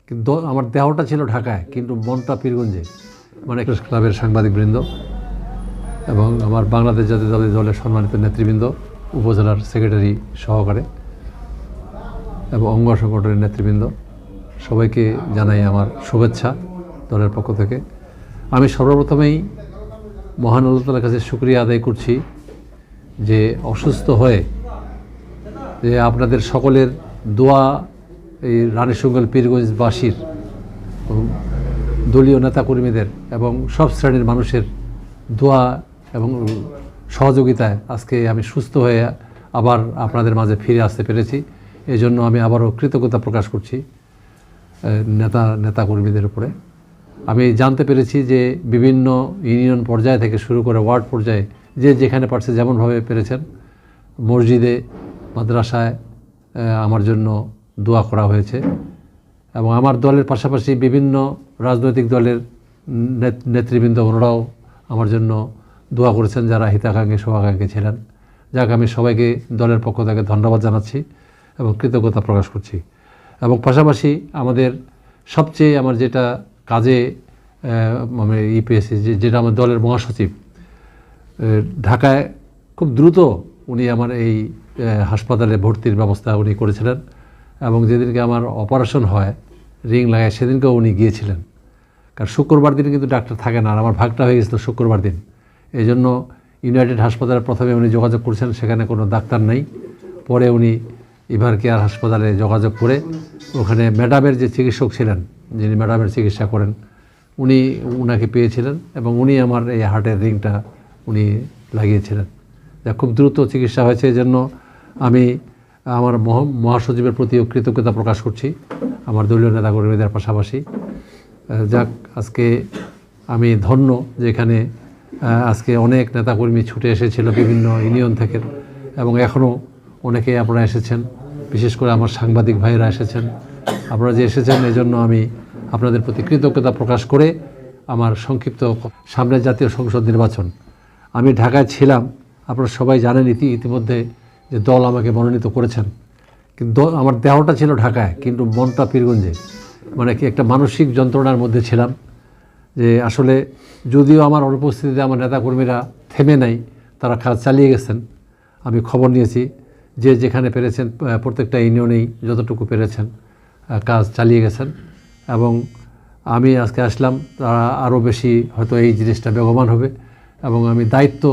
কিন্তু আমার দেহটা ছিল ঢাকায়, কিন্তু মনটা পীরগঞ্জে। মানে প্রেস ক্লাবের সাংবাদিকবৃন্দ এবং আমার বাংলাদেশ জাতীয়তাবাদী দলের সম্মানিত নেতৃবৃন্দ, উপজেলার সেক্রেটারি সহকারে এবং অঙ্গ সংগঠনের নেতৃবৃন্দ, সবাইকে জানাই আমার শুভেচ্ছা দলের পক্ষ থেকে। আমি সর্বপ্রথমেই মহান আল্লাহ তাআলার কাছে শুকরিয়া আদায় করছি যে অসুস্থ হয়ে যে আপনাদের সকলের দোয়া, এই রানীশঙ্গল পীরগঞ্জবাসীর, দলীয় নেতাকর্মীদের এবং সব শ্রেণীর মানুষের দোয়া এবং সহযোগিতায় আজকে আমি সুস্থ হয়ে আবার আপনাদের মাঝে ফিরে আসতে পেরেছি। এই জন্য আমি আবারও কৃতজ্ঞতা প্রকাশ করছি নেতাকর্মীদের উপরে। আমি জানতে পেরেছি যে বিভিন্ন ইউনিয়ন পর্যায় থেকে শুরু করে ওয়ার্ড পর্যায়ে যে যেখানে পারছে যেমনভাবে পেরেছেন, মসজিদে, মাদ্রাসায় আমার জন্য দোয়া করা হয়েছে। এবং আমার দলের পাশাপাশি বিভিন্ন রাজনৈতিক দলের নেতৃবৃন্দ, ওনারাও আমার জন্য দোয়া করেছেন, যারা হিতাকাঙ্ক্ষী শুভাকাঙ্ক্ষী ছিলেন। যাক, আমি সবাইকে দলের পক্ষ থেকে ধন্যবাদ জানাচ্ছি এবং কৃতজ্ঞতা প্রকাশ করছি। এবং পাশাপাশি আমাদের সবচেয়ে আমার যেটা কাজে আমি পেয়েছি, যেটা আমার দলের মহাসচিব ঢাকায় খুব দ্রুত উনি আমার এই হাসপাতালে ভর্তির ব্যবস্থা উনি করেছিলেন। এবং যেদিনকে আমার অপারেশন হয়, রিং লাগায়, সেদিনকেও উনি গিয়েছিলেন। কারণ শুক্রবার দিন কিন্তু ডাক্তার থাকে না, আর আমার ভাগটা হয়ে গেছিলো শুক্রবার দিন। এই জন্য ইউনাইটেড হাসপাতালে প্রথমে উনি যোগাযোগ করছেন, সেখানে কোনো ডাক্তার নেই। পরে উনি ইভার কেয়ার হাসপাতালে যোগাযোগ করে ওখানে ম্যাডামের যে চিকিৎসক ছিলেন, যিনি ম্যাডামের চিকিৎসা করেন, উনাকে পেয়েছিলেন এবং উনি আমার এই হার্টের রিংটা উনি লাগিয়েছিলেন। যা খুব দ্রুত চিকিৎসা হয়েছে। এই জন্য আমি আমার মহাসচিবের প্রতিও কৃতজ্ঞতা প্রকাশ করছি, আমার দলীয় নেতাকর্মীদের পাশাপাশি। যাক, আজকে আমি ধন্য যে এখানে আজকে অনেক নেতাকর্মী ছুটে এসেছিল বিভিন্ন ইউনিয়ন থেকে, এবং এখনও অনেকে আপনারা এসেছেন, বিশেষ করে আমার সাংবাদিক ভাইয়েরা এসেছেন। আপনারা যে এসেছেন, এই জন্য আমি আপনাদের প্রতি কৃতজ্ঞতা প্রকাশ করে আমার সংক্ষিপ্ত, সামনে জাতীয় সংসদ নির্বাচন, আমি ঢাকায় ছিলাম। আপনারা সবাই জানেন ইতিমধ্যে যে দল আমাকে মনোনীত করেছেন, কিন্তু আমার দেহটা ছিল ঢাকায়, কিন্তু মনটা পীরগঞ্জে। মানে কি একটা মানসিক যন্ত্রণার মধ্যে ছিলাম, যে আসলে যদিও আমার অনুপস্থিতিতে আমার নেতাকর্মীরা থেমে নাই, তারা কাজ চালিয়ে গেছেন। আমি খবর নিয়েছি যে যেখানে পেরেছেন, প্রত্যেকটা ইউনিয়নেই যতটুকু পেরেছেন কাজ চালিয়ে গেছেন। এবং আমি আজকে আসলাম, তারা আরও বেশি হয়তো এই জিনিসটা বেগবান হবে। এবং আমি দায়িত্ব